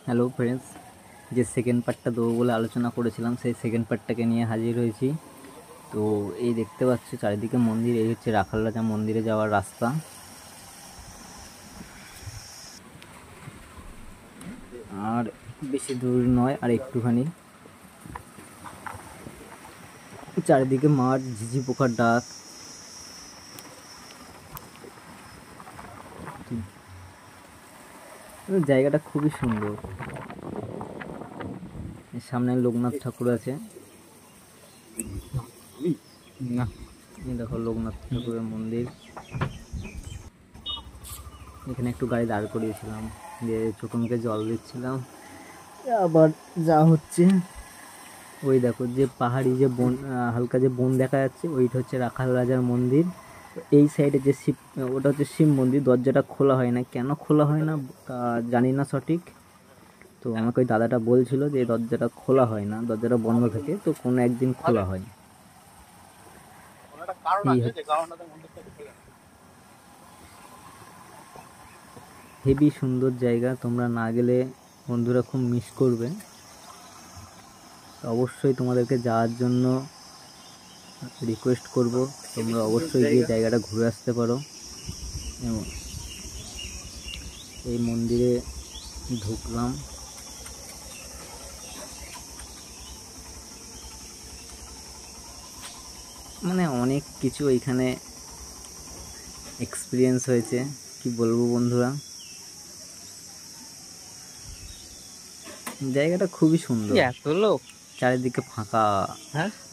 Hello friends, যে second পার্টটা দেবো বলে আলোচনা করেছিলাম সেই সেকেন্ড পার্টটাকে নিয়ে হাজির হয়েছি। তো এই দেখতে পাচ্ছ চারিদিকে মন্দির, এই হচ্ছে রাখাল রাজা মন্দিরে যাওয়ার রাস্তা। আর বেশি দূর নয়, আর একটুখানি। চারিদিকে মাঠ, ঝিঝি পোকার ডাক। জায়গাটা খুবই সুন্দর। সামনে লোকনাথ ঠাকুর আছে, দেখো লোকনাথ ঠাকুরের মন্দির। এখানে একটু গাড়ি দাঁড় করিয়েছিলাম, দিয়ে চোখে মুখে জল দিচ্ছিলাম। আবার যা হচ্ছে, ওই দেখো যে পাহাড়ি যে বন, হালকা যে বন দেখা যাচ্ছে, ওইটা হচ্ছে রাখাল রাজার মন্দির। এই সাইডে যে শিব, ওটা হচ্ছে শিব মন্দির। দরজাটা খোলা হয় না, কেন খোলা হয় না তা জানি না সঠিক। তো আমাকে ওই দাদাটা বলছিল যে দরজাটা খোলা হয় না, দরজাটা বন্ধ থাকে, তো কোনো একদিন খোলা হয়। হেবি সুন্দর জায়গা, তোমরা না গেলে বন্ধুরা খুব মিস করবে। অবশ্যই তোমাদেরকে যাওয়ার জন্য রিকোয়েস্ট করব, তোমরা অবশ্যই গিয়ে জায়গাটা ঘুরে আসতে পারো। এবং এই মন্দিরে ঢুকলাম, মানে অনেক কিছু এখানে এক্সপিরিয়েন্স হয়েছে, কি বলবো বন্ধুরা। জায়গাটা খুবই সুন্দর, এত লোক, চারিদিকে ফাঁকা।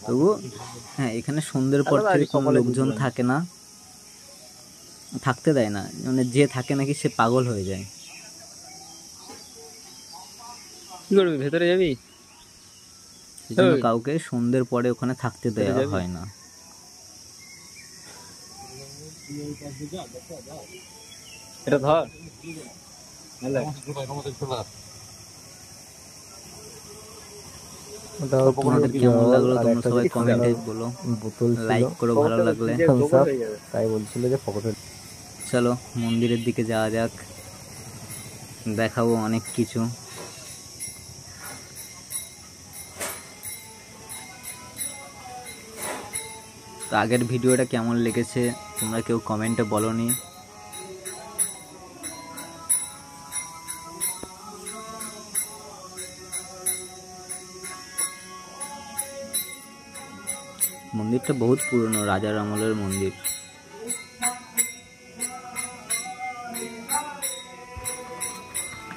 তবু হ্যাঁ, এখানে সন্ধ্যের পর থেকে কোনো লোকজন থাকে না, থাকতে দেয় না, মানে যে থাকে নাকি সে পাগল হয়ে যায়। কি করবি, ভেতরে যাবি? সেজন্য কাউকে সন্ধ্যের পরে ওখানে থাকতে দেওয়া হয় না। এটা ধর, তোমাদের কেমন লাগলো তোমরা সবাই কমেন্টে বলো, লাইক করো ভালো লাগলে। তাই বলছিল যে পকেটে। চলো মন্দিরের দিকে যাওয়া যাক, দেখাবো অনেক কিছু। তো আগের ভিডিওটা কেমন লেগেছে তোমরা কেউ কমেন্টে বলোনি। মন্দিরটা বহুত পুরনো, রাজার আমলের মন্দির।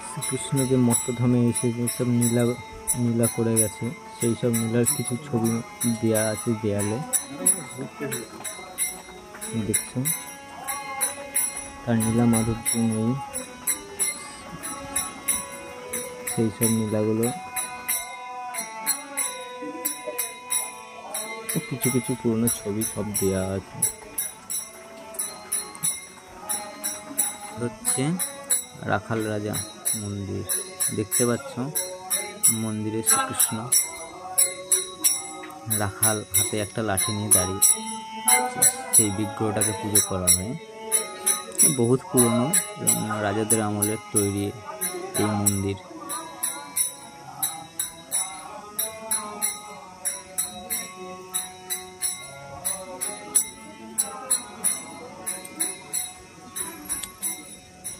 শ্রীকৃষ্ণ যে মর্তধামে এসে যেসব নীলা করে গেছে, সেই সব নীলার কিছু ছবি দেয়া আছে দেয়ালে, দেখছো। তার নীলা মাধুর্য নেই, সেই সব নীলাগুলো কিছু কিছু পুরনো ছবি সব দেয়া আছে। হচ্ছে রাখাল রাজা মন্দির, দেখতে পাচ্ছ মন্দিরে শ্রীকৃষ্ণ রাখাল হাতে একটা লাঠি নিয়ে দাঁড়িয়ে, সেই বিগ্রহটাকে পুজো করা হয়। বহুত পুরনো, রাজাদের আমলের তৈরি এই মন্দির।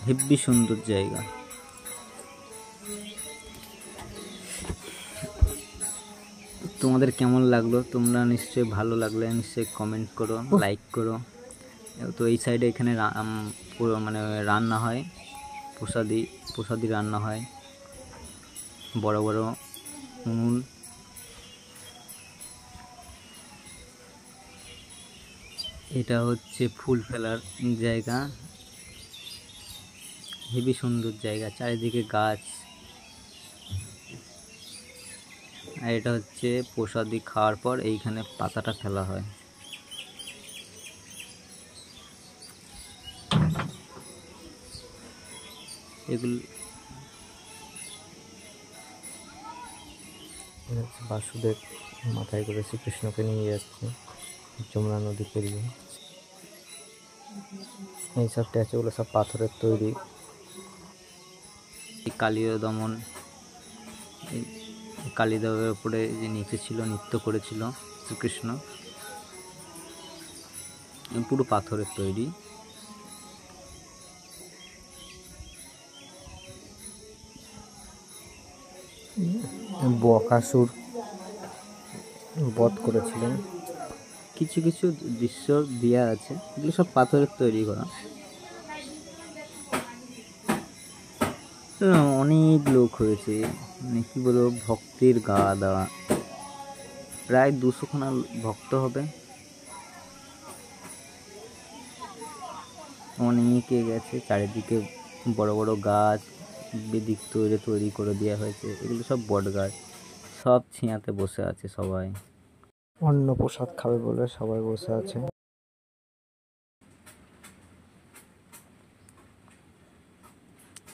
হেব্বি সুন্দর জায়গা। তোমাদের কেমন লাগলো? তোমরা নিশ্চয়ই ভালো লাগলে নিশ্চয়ই কমেন্ট করো, লাইক করো। তো এই সাইডে এখানে মানে রান্না হয়, প্রসাদি রান্না হয়, বড় বড় উনুন। এটা হচ্ছে ফুল ফেলার জায়গা, হেবি সুন্দর জায়গা, চারিদিকে গাছ। আর এটা হচ্ছে প্রসাদি খাওয়ার পর এইখানে পাতাটা ফেলা হয়। এগুলো বাসুদেব মাথায় করে শ্রীকৃষ্ণকে নিয়ে যাচ্ছে যমুনা নদী পেরিয়ে। এই সব স্ট্যাচুগুলো সব পাথরের তৈরি। কালীয় দমন এই কালীদেবের উপরে যে নিচে ছিল, নৃত্য করেছিল শ্রীকৃষ্ণ। পুরো পাথরের তৈরি। বকাসুর বধ করেছিলেন। কিছু কিছু দৃশ্য দেওয়া আছে, এগুলো সব পাথরের তৈরি করা। অনেক লোক হয়েছে, মানে কি বলবো, ভক্তের গা দেওয়া। প্রায় 200খানা ভক্ত হবে। অনেকে গেছে, চারিদিকে বড় বড় গাছ বেদিক তৈরি করে দেওয়া হয়েছে। এগুলো সব বট গাছ, সব ছিঁয়াতে বসে আছে সবাই। অন্ন প্রসাদ খাবে বলে সবাই বসে আছে।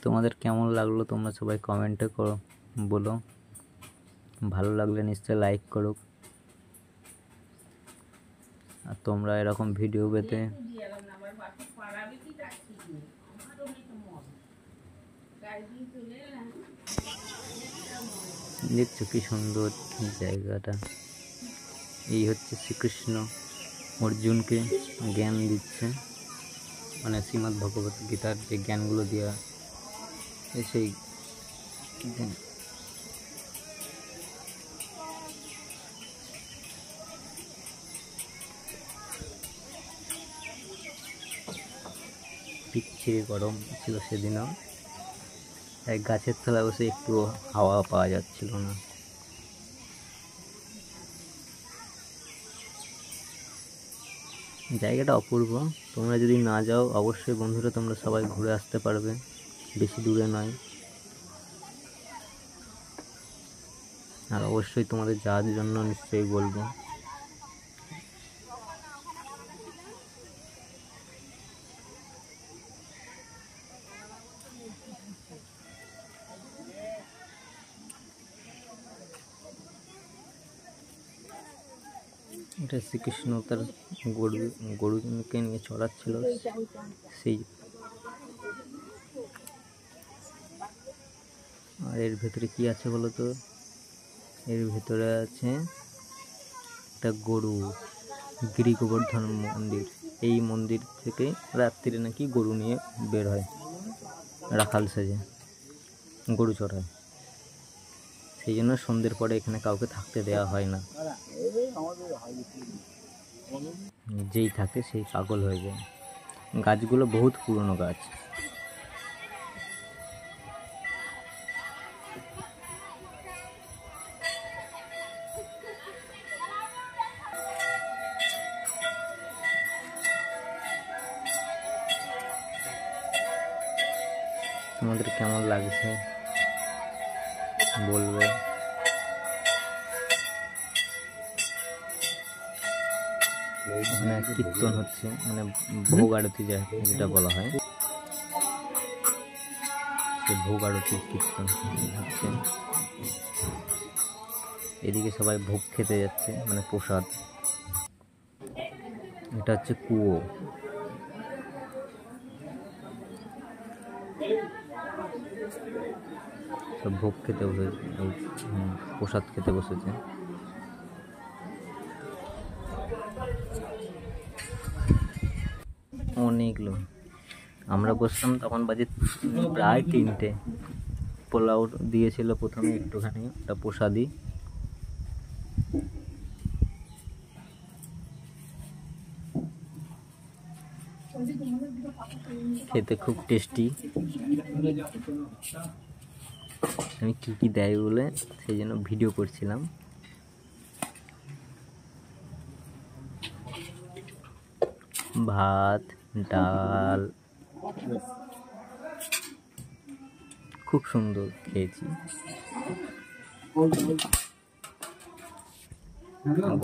তোমাদের কেমন লাগলো তোমরা সবাই কমেন্টে করো, বলো। ভালো লাগলে নিশ্চয়ই লাইক করো। আর তোমরা এরকম ভিডিও পেতে দেখছো কি সুন্দর জায়গাটা। এই হচ্ছে শ্রীকৃষ্ণ অর্জুনকে জ্ঞান দিচ্ছে, মানে শ্রীমদ্ ভগবত গীতার যে জ্ঞানগুলো দেওয়া, সেই বিচ্ছিরি গরম ছিল সেদিনও। এক গাছের তলায় বসে একটু হাওয়া পাওয়া যাচ্ছিল না। জায়গাটা অপূর্ব। তোমরা যদি না যাও, অবশ্যই বন্ধুরা তোমরা সবাই ঘুরে আসতে পারবে, বেশি দূরে নয়। আর অবশ্যই তোমাদের যাওয়ার জন্য নিশ্চয়ই বলবো। এটা শ্রীকৃষ্ণ তার গরুকে নিয়ে চড়াচ্ছিল, সেই। আর এর ভেতরে কি আছে বলো তো? এর ভেতরে আছে একটা গরু, গিরি গোবর্ধন মন্দির। এই মন্দির থেকে রাত্রিরে নাকি গরু নিয়ে বের হয়, রাখাল সেজে গরু চড়ায়। সেই জন্য সন্ধ্যের পরে এখানে কাউকে থাকতে দেওয়া হয় না। যেই থাকে সেই পাগল হয়ে যায়। গাছগুলো বহুত পুরনো গাছ। তোমাদের কেমন লাগছে বলবে। ওখানে কীর্তন হচ্ছে, মানে ভোগ আরতি যেটা বলা হয়, সে ভোগ আরতির কীর্তন হচ্ছে। এদিকে সবাই ভোগ খেতে যাচ্ছে, মানে প্রসাদ। এটা হচ্ছে কুয়ো। সব ভোগ খেতে বসেছে, প্রসাদ খেতে বসেছে। অনেক লোক। আমরা বসলাম তখন বাজে প্রায় 3টে। পোলাও দিয়েছিল প্রথমে একটুখানি, ওটা প্রসাদই। খেতে খুব টেস্টি। আমি কী কী দেয় বলে সেই জন্য ভিডিও করছিলাম। ভাত, ডাল, খুব সুন্দর খেয়েছি।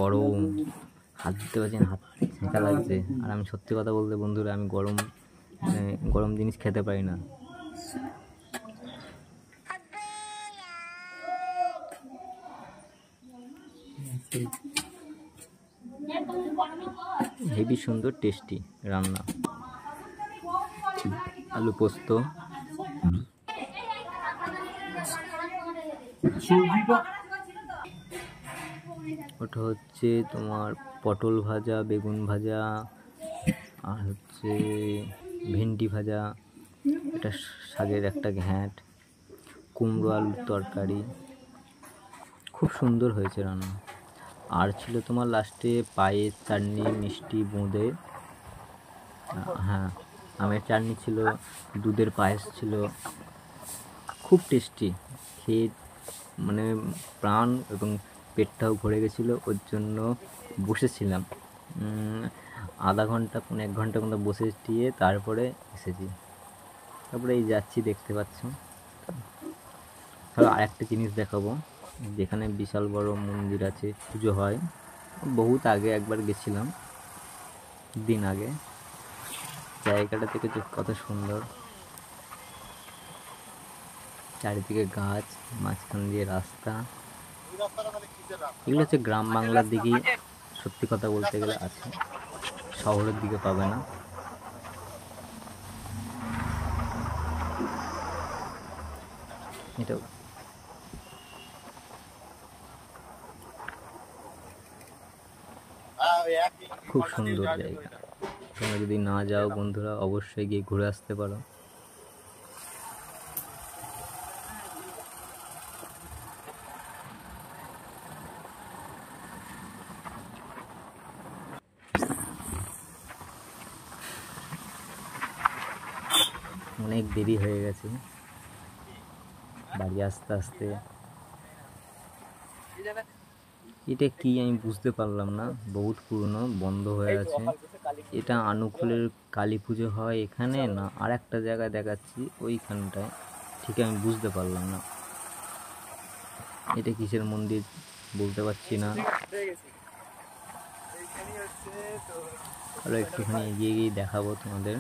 গরম, হাত দিতে পারছি না, হাত ছেঁকা লাগছে। আর আমি সত্যি কথা বলতে বন্ধুরা, আমি গরম জিনিস খেতে পারি না। হেবি সুন্দর টেস্টি রান্না। আলু পোস্ত, ওটা হচ্ছে তোমার পটল ভাজা, বেগুন ভাজা, আর হচ্ছে ভেন্ডি ভাজা, এটা শাকের একটা ঘ্যাঁট, কুমড়ো আলুর তরকারি, খুব সুন্দর হয়েছে রান্না। আর ছিল তোমার লাস্টে পায়েস, চাটনি, মিষ্টি, বোঁদে, হ্যাঁ আমের চাটনি ছিল, দুধের পায়েস ছিল, খুব টেস্টি। খেয়ে মানে প্রাণ এবং পেটটাও ভরে গেছিলো, ওর জন্য বসেছিলাম আধা ঘন্টা 1 ঘন্টার মতো বসে টিয়ে তারপরে এসেছি। তারপরে এই যাচ্ছি, দেখতে পাচ্ছ। তাহলে আরেকটা জিনিস দেখাবো, যেখানে বিশাল বড় মন্দির আছে, পুজো হয়। বহুত আগে একবার গেছিলাম, দিন আগে। জায়গাটা থেকে কত সুন্দর, চারিদিকে গাছ, মাঝখান দিয়ে রাস্তা। এগুলো হচ্ছে গ্রাম বাংলার দিকেই সত্যি কথা বলতে গেলে আছে, শহরের দিকে পাবে না। এটা খুব সুন্দর জায়গা, তোমরা যদি না যাও বন্ধুরা অবশ্যই গিয়ে ঘুরে আসতে পারো। অনেক দেরি হয়ে গেছে বাড়ি আসতে আসতে। এটা কি আমি বুঝতে পারলাম না, বহুত পুরনো, বন্ধ হয়ে আছে। এটা আনুকুলের কালী পুজো হয় এখানে, না আর একটা জায়গায় দেখাচ্ছি ওইখানটায়, ঠিক আমি বুঝতে পারলাম না এটা কিসের মন্দির, বলতে পারছি না। আরো একটুখানি এগিয়ে গিয়ে দেখাবো তোমাদের।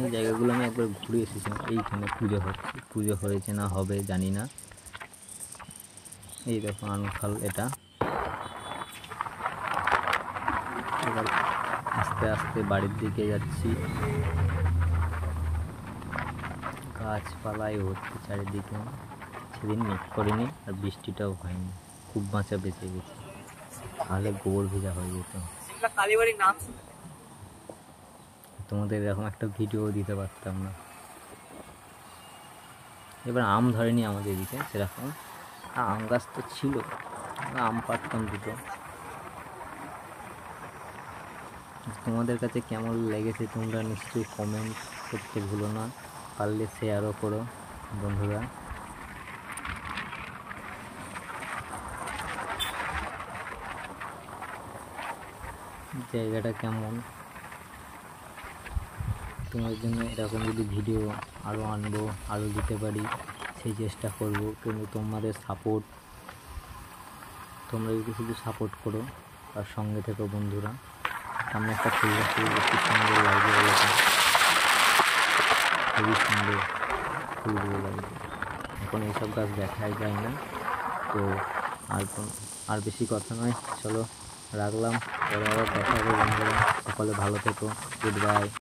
এই জায়গাগুলো আমি একবার ঘুরে এসেছিলাম। এইখানে পুজো হচ্ছে, পুজো হয়েছে না হবে জানি না। এই দেখো আনুখাল, এটা এবার আস্তে আস্তে বাড়ির দিকে যাচ্ছি। গাছপালায় ভর্তি চারিদিকে, সেদিন মেঘ করেনি আর বৃষ্টিটাও হয়নি, খুব বাঁচা বেঁচে গেছে, তাহলে গোবর ভেজা হয়ে যেত। তোমাদের এরকম একটা ভিডিও দিতে পারতাম না। এবার আম ধরেনি আমাদের এদিকে সেরকম, আম গাছ তো ছিল, আম পারতাম দুটো। তোমাদের কাছে কেমন লেগেছে তোমরা নিশ্চয়ই কমেন্ট করতে ভুলো না, পারলে শেয়ারও করো বন্ধুরা। জায়গাটা কেমন, তোমাদের জন্য এরকম যদি ভিডিও আরও আনবো, আরও দিতে পারি সেই চেষ্টা করব। কিন্তু তোমাদের সাপোর্ট, তোমরা যদি শুধু সাপোর্ট করো আর সঙ্গে থেকো বন্ধুরা। সামনে একটা ফুল গাছ, খুব সুন্দর লাগবে, খুবই সুন্দর ফুলগুলো লাগবে। এখন এইসব গাছ দেখাই যায় না তো। আর বেশি কথা নয়, চলো রাখলাম, পরে আবার দেখা হবে বন্ধুরা। সকলে ভালো থেকো, গুড বাই।